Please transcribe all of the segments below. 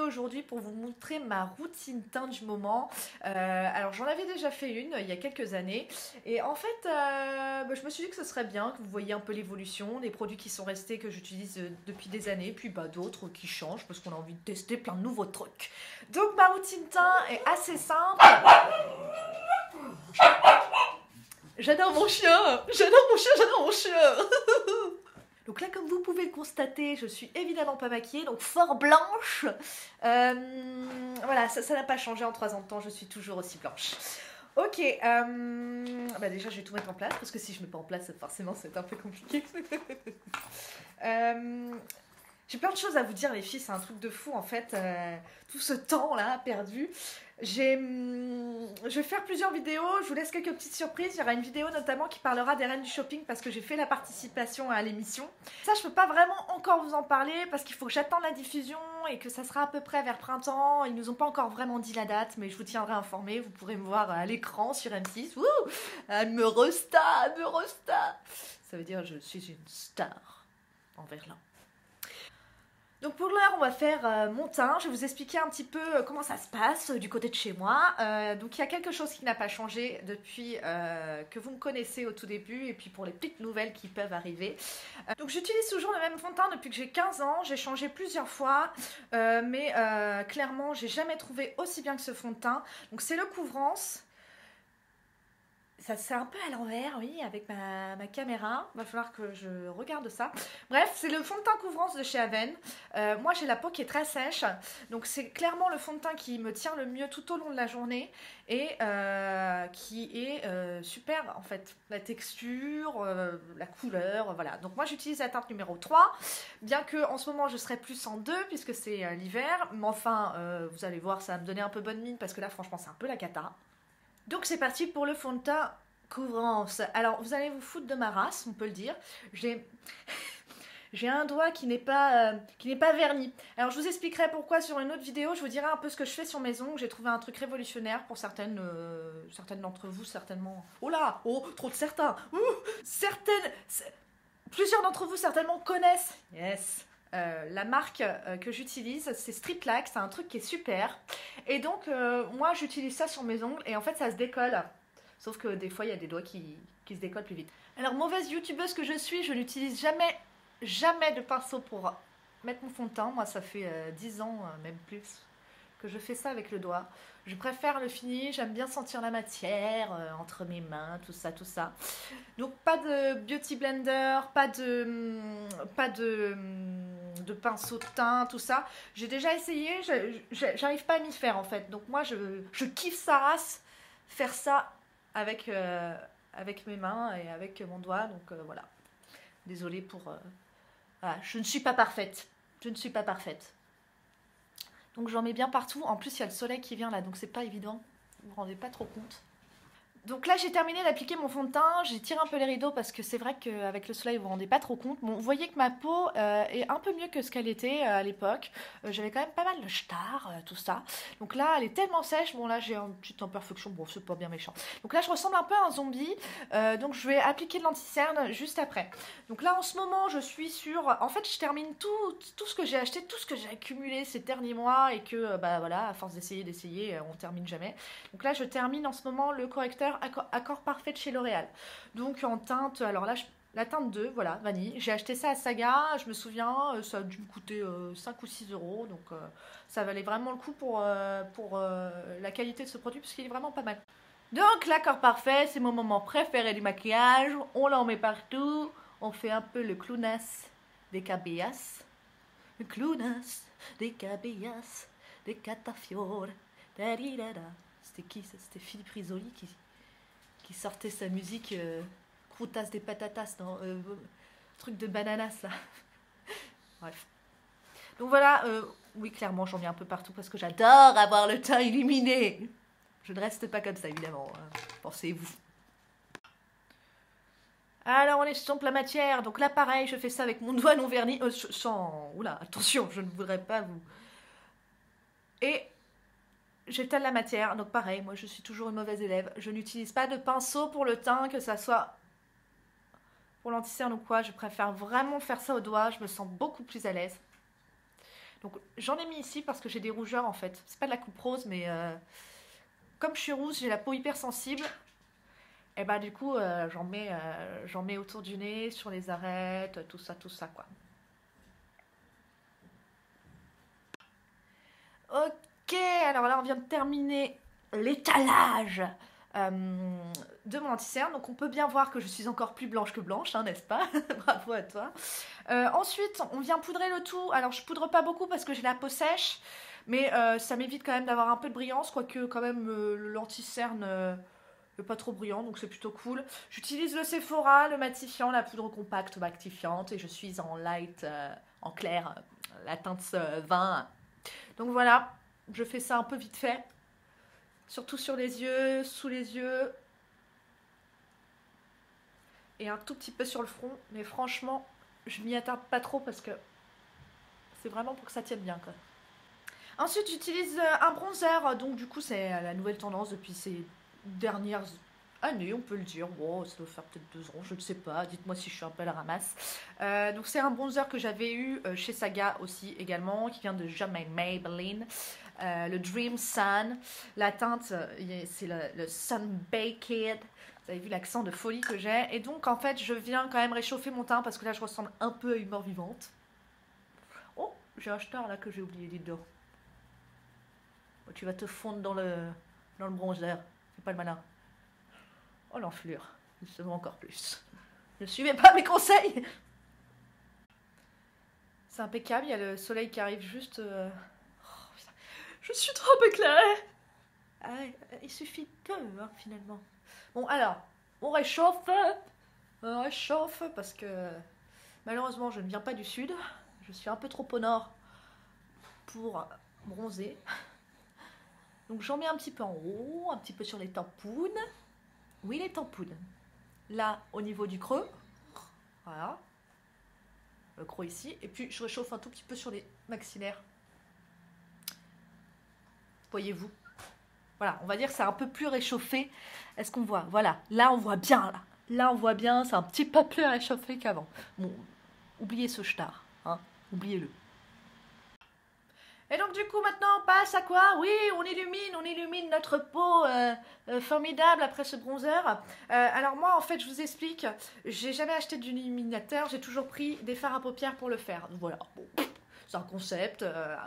vidéo aujourd'hui pour vous montrer ma routine teint du moment. Alors j'en avais déjà fait une il y a quelques années et en fait je me suis dit que ce serait bien que vous voyiez un peu l'évolution, des produits qui sont restés que j'utilise depuis des années, puis d'autres qui changent parce qu'on a envie de tester plein de nouveaux trucs. Donc ma routine teint est assez simple. J'adore mon chien, j'adore mon chien. Donc là, comme vous pouvez le constater, je suis évidemment pas maquillée, donc fort blanche. Voilà, ça n'a pas changé en 3 ans de temps, je suis toujours aussi blanche. Ok, déjà je vais tout mettre en place, parce que si je ne mets pas en place, forcément c'est un peu compliqué. J'ai plein de choses à vous dire les filles, c'est un truc de fou en fait, tout ce temps là perdu. Je vais faire plusieurs vidéos, je vous laisse quelques petites surprises. Il y aura une vidéo notamment qui parlera des reines du shopping parce que j'ai fait la participation à l'émission. Ça je peux pas vraiment encore vous en parler parce qu'il faut que j'attende la diffusion et que ça sera à peu près vers printemps. Ils nous ont pas encore vraiment dit la date mais je vous tiendrai informé, vous pourrez me voir à l'écran sur M6. Wouh, me resta. Ça veut dire je suis une star en Verlan. Donc pour l'heure, on va faire mon teint. Je vais vous expliquer un petit peu comment ça se passe du côté de chez moi. Donc il y a quelque chose qui n'a pas changé depuis que vous me connaissez au tout début et puis pour les petites nouvelles qui peuvent arriver. Donc j'utilise toujours le même fond de teint depuis que j'ai 15 ans. J'ai changé plusieurs fois, mais clairement, j'ai jamais trouvé aussi bien que ce fond de teint. Donc c'est le Couvrance. Ça c'est un peu à l'envers, oui, avec ma caméra. Il va falloir que je regarde ça. Bref, c'est le fond de teint Couvrance de chez Aven. Moi, j'ai la peau qui est très sèche. Donc, c'est clairement le fond de teint qui me tient le mieux tout au long de la journée. Et qui est super, en fait. La texture, la couleur, voilà. Donc, moi, j'utilise la teinte numéro 3. Bien que en ce moment, je serai plus en 2, puisque c'est l'hiver. Mais enfin, vous allez voir, ça va me donner un peu bonne mine. Parce que là, franchement, c'est un peu la cata. Donc c'est parti pour le fond de teint Couvrance. Alors vous allez vous foutre de ma race, on peut le dire. J'ai un doigt qui n'est pas verni. Alors je vous expliquerai pourquoi sur une autre vidéo. Je vous dirai un peu ce que je fais sur mes ongles. J'ai trouvé un truc révolutionnaire pour certaines d'entre vous certainement. Oh là, oh trop de certains. Plusieurs d'entre vous certainement connaissent. Yes. La marque que j'utilise, c'est Striplac, c'est un truc qui est super. Et donc, moi, j'utilise ça sur mes ongles et en fait, ça se décolle. Sauf que des fois, il y a des doigts qui se décollent plus vite. Alors, mauvaise youtubeuse que je suis, je n'utilise jamais de pinceau pour mettre mon fond de teint. Moi, ça fait 10 ans, même plus, que je fais ça avec le doigt. Je préfère le fini, j'aime bien sentir la matière entre mes mains, tout ça. Donc pas de beauty blender, pas de pinceau de teint, tout ça. J'ai déjà essayé, j'arrive pas à m'y faire en fait. Donc moi je kiffe sa race faire ça avec mes mains et avec mon doigt. Donc voilà. Désolée pour... Voilà, je ne suis pas parfaite. Donc j'en mets bien partout. En plus, il y a le soleil qui vient là, donc c'est pas évident. Vous vous rendez pas trop compte. Donc là, j'ai terminé d'appliquer mon fond de teint. J'ai tiré un peu les rideaux parce que c'est vrai qu'avec le soleil, vous vous rendez pas trop compte. Bon, vous voyez que ma peau est un peu mieux que ce qu'elle était à l'époque. J'avais quand même pas mal de stars, tout ça. Donc là, elle est tellement sèche. Bon, là, j'ai une petite imperfection. Bon, c'est pas bien méchant. Donc là, je ressemble un peu à un zombie. Donc je vais appliquer de l'anti-cerne juste après. Donc là, en ce moment, je suis sur... En fait, je termine tout ce que j'ai acheté, tout ce que j'ai accumulé ces derniers mois et que, voilà, à force d'essayer, on termine jamais. Donc là, je termine en ce moment le correcteur Accord Parfait de chez L'Oréal. Donc en teinte, alors là, la teinte 2, voilà, vanille. J'ai acheté ça à Saga, je me souviens, ça a dû me coûter 5 ou 6 euros. Donc ça valait vraiment le coup pour la qualité de ce produit, parce qu'il est vraiment pas mal. Donc l'Accord Parfait, c'est mon moment préféré du maquillage. On l'en met partout. On fait un peu le clownas des cabellas. Le clownas des cabellas, des catafiores. C'était qui ça? C'était Philippe Risoli qui sortait sa musique Croutas des patatas, non, truc de bananas là. Bref. Donc voilà, oui clairement j'en mets un peu partout parce que j'adore avoir le teint illuminé. Je ne reste pas comme ça évidemment, hein. Pensez-vous. Alors on estompe la matière, donc là pareil je fais ça avec mon doigt non verni, sans... Oula, attention, je ne voudrais pas vous... Et... j'étale la matière, donc pareil, moi je suis toujours une mauvaise élève. Je n'utilise pas de pinceau pour le teint, que ça soit pour l'anti-cerne ou quoi. Je préfère vraiment faire ça au doigt, je me sens beaucoup plus à l'aise. Donc j'en ai mis ici parce que j'ai des rougeurs en fait. C'est pas de la coupe rose, mais comme je suis rouge, j'ai la peau hyper sensible. Et bah du coup, j'en mets autour du nez, sur les arêtes, tout ça quoi. Ok, alors là on vient de terminer l'étalage de mon anti-cerne. Donc on peut bien voir que je suis encore plus blanche que blanche, hein, n'est-ce pas? Bravo à toi. Ensuite, on vient poudrer le tout. Alors je poudre pas beaucoup parce que j'ai la peau sèche, mais ça m'évite quand même d'avoir un peu de brillance, quoique quand même l'anti-cerne n'est pas trop brillant, donc c'est plutôt cool. J'utilise le Sephora, le matifiant, la poudre compacte matifiante, et je suis en light, en clair, la teinte vin. Donc voilà, je fais ça un peu vite fait. Surtout sur les yeux, sous les yeux. Et un tout petit peu sur le front. Mais franchement, je m'y attarde pas trop parce que c'est vraiment pour que ça tienne bien, quoi. Ensuite, j'utilise un bronzer. Donc du coup, c'est la nouvelle tendance depuis ces dernières années, on peut le dire. Wow, ça doit faire peut-être 2 ans, je ne sais pas. Dites-moi si je suis un peu à la ramasse. Donc c'est un bronzer que j'avais eu chez Saga aussi également, qui vient de Maybelline. Le Dream Sun. La teinte, c'est le Sun Baked. Vous avez vu l'accent de folie que j'ai. Et donc, en fait, je viens quand même réchauffer mon teint parce que là, je ressemble un peu à une mort vivante. Oh, j'ai un star là que j'ai oublié, dis donc. Oh, tu vas te fondre dans le bronzer. C'est pas le malin. Oh, l'enflure. Je veux encore plus. Ne suivez pas mes conseils. C'est impeccable. Il y a le soleil qui arrive juste... Oh, putain. Je suis trop éclairée. Ah, il suffit peu, hein, finalement. Bon, alors, on réchauffe parce que malheureusement, je ne viens pas du sud. Je suis un peu trop au nord pour bronzer. Donc, j'en mets un petit peu en haut, un petit peu sur les tampounes. Oui, les tampounes. Là, au niveau du creux. Voilà. Le creux ici. Et puis, je réchauffe un tout petit peu sur les maxillaires. Voyez-vous? Voilà, on va dire que c'est un peu plus réchauffé. Est-ce qu'on voit? Voilà, là on voit bien. Là on voit bien, c'est un petit peu plus réchauffé qu'avant. Bon, oubliez ce star, hein, oubliez-le. Et donc du coup maintenant on passe à quoi? Oui, on illumine notre peau formidable après ce bronzer. Alors moi en fait je vous explique, j'ai jamais acheté d'illuminateur, j'ai toujours pris des fards à paupières pour le faire. Voilà, bon, c'est un concept.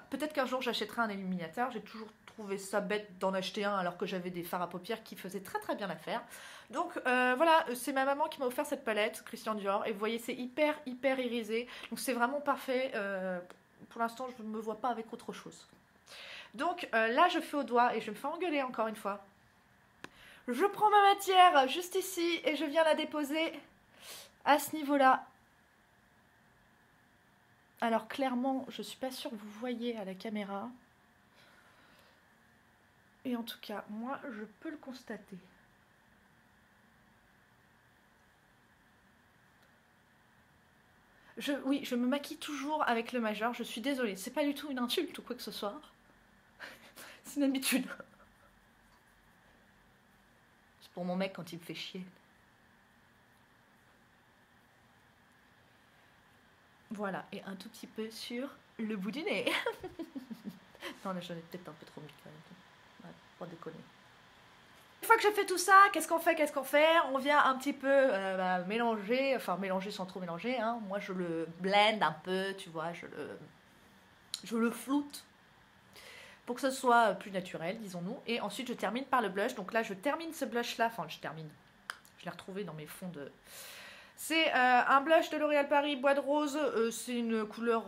Peut-être qu'un jour j'achèterai un illuminateur, j'ai toujours trouvé ça bête d'en acheter un alors que j'avais des fards à paupières qui faisaient très très bien l'affaire. Donc voilà, c'est ma maman qui m'a offert cette palette, Christian Dior, et vous voyez c'est hyper irisé, donc c'est vraiment parfait. Pour l'instant je ne me vois pas avec autre chose. Donc là je fais au doigt et je me fais engueuler encore une fois. Je prends ma matière juste ici et je viens la déposer à ce niveau-là. Alors clairement, je suis pas sûre que vous voyez à la caméra. Et en tout cas, moi, je peux le constater. Oui, je me maquille toujours avec le majeur. Je suis désolée, c'est pas du tout une insulte ou quoi que ce soit. C'est une habitude. C'est pour mon mec quand il me fait chier. Voilà, et un tout petit peu sur le bout du nez. Non, là, j'en ai peut-être un peu trop mis quand même. Ouais, pas déconner. Une fois que j'ai fait tout ça, qu'est-ce qu'on fait? On vient un petit peu mélanger, enfin mélanger sans trop mélanger, hein. Moi je le blend un peu, tu vois, je le floute pour que ce soit plus naturel, disons-nous. Et ensuite je termine par le blush. Donc là je termine ce blush là, enfin je l'ai retrouvé dans mes fonds de... C'est un blush de L'Oréal Paris Bois de Rose, c'est une couleur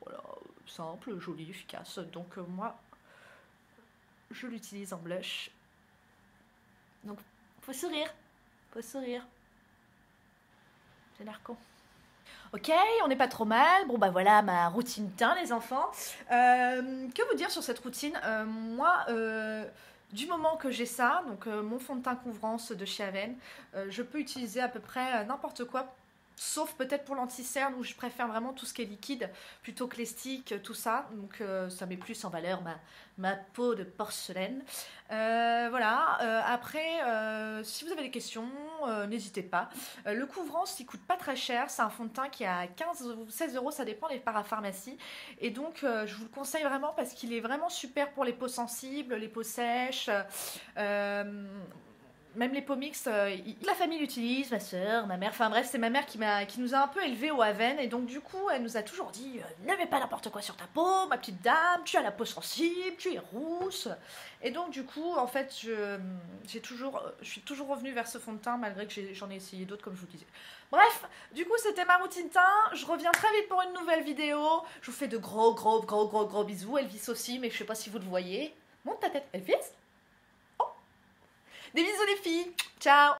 voilà, simple, jolie, efficace. Donc moi je l'utilise en blush. Donc, faut sourire. J'ai l'air con. Ok, on n'est pas trop mal. Bon, bah voilà ma routine teint, les enfants. Que vous dire sur cette routine? Moi, du moment que j'ai mon fond de teint couvrance de chez Aven, je peux utiliser à peu près n'importe quoi Sauf peut-être pour l'anti-cerne où je préfère vraiment tout ce qui est liquide plutôt que les sticks, tout ça. Donc ça met plus en valeur ma peau de porcelaine. Voilà. Après, si vous avez des questions, n'hésitez pas. Le couvrance, il coûte pas très cher. C'est un fond de teint qui est à 15 ou 16 euros, ça dépend des parapharmacies. Et donc, je vous le conseille vraiment parce qu'il est vraiment super pour les peaux sensibles, les peaux sèches. Même les peaux mixtes, la famille l'utilise, ma soeur, ma mère, enfin bref, c'est ma mère qui nous a un peu élevés au Haven, et donc du coup, elle nous a toujours dit ne mets pas n'importe quoi sur ta peau, ma petite dame, tu as la peau sensible, tu es rousse. Et donc du coup, en fait, je suis toujours revenue vers ce fond de teint, malgré que j'en ai essayé d'autres, comme je vous disais. Bref, du coup, c'était ma routine teint. Je reviens très vite pour une nouvelle vidéo. Je vous fais de gros bisous. Elvis aussi, mais je sais pas si vous le voyez. Monte ta tête, Elvis. Des bisous les filles. Ciao.